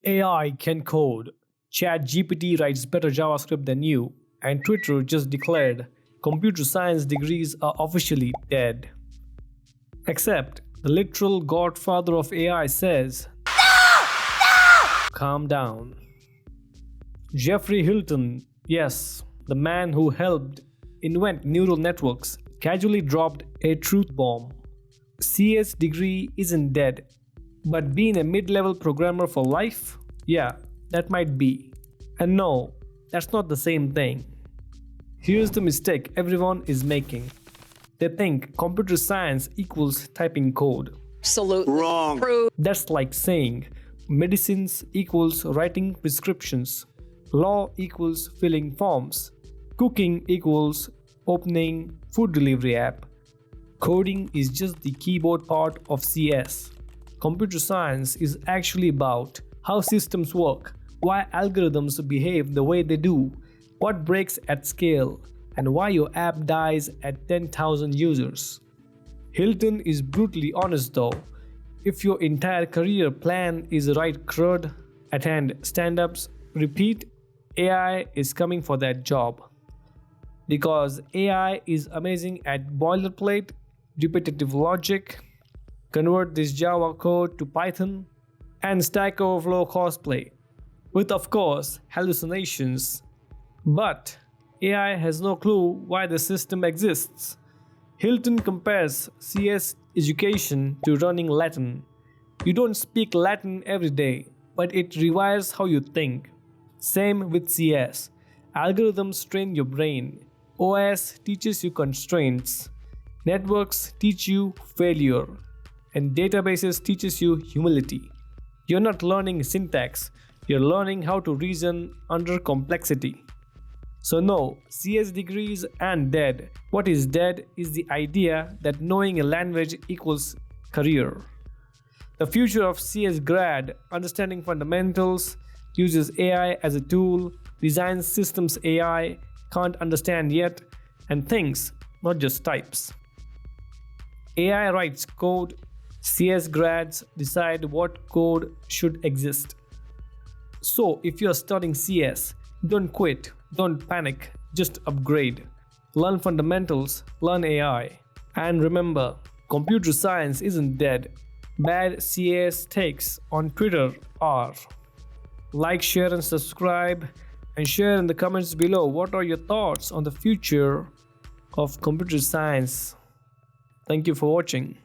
AI can code. ChatGPT writes better JavaScript than you. And Twitter just declared computer science degrees are officially dead. Except the literal godfather of AI says, calm down. Geoffrey Hinton, yes, the man who helped invent neural networks, casually dropped a truth bomb. CS degree isn't dead, but being a mid-level programmer for life? Yeah, that might be. And no, that's not the same thing. Here's the mistake everyone is making. They think computer science equals typing code. Absolutely wrong. That's like saying medicines equals writing prescriptions, law equals filling forms, cooking equals opening food delivery app. Coding is just the keyboard part of CS. Computer science is actually about how systems work, why algorithms behave the way they do, what breaks at scale, and why your app dies at 10,000 users. Hinton is brutally honest though. If your entire career plan is write CRUD, attend stand-ups, repeat, AI is coming for that job. Because AI is amazing at boilerplate, repetitive logic, convert this Java code to Python, and Stack Overflow cosplay, with of course hallucinations. But AI has no clue why the system exists. Hinton compares CS education to running Latin. You don't speak Latin every day, but it rewires how you think. Same with CS. Algorithms train your brain. OS teaches you constraints. Networks teach you failure. And databases teaches you humility. You're not learning syntax, you're learning how to reason under complexity. So no, CS degrees aren't dead. What is dead is the idea that knowing a language equals career. The future of CS grad, understanding fundamentals, uses AI as a tool, designs systems AI can't understand yet, and thinks, not just types. AI writes code, CS grads decide what code should exist. So if you're studying CS, don't quit, don't panic, just upgrade. Learn fundamentals, learn AI. And remember, computer science isn't dead. Bad CS takes on Twitter are. Like, share and subscribe, and share in the comments below what are your thoughts on the future of computer science. Thank you for watching.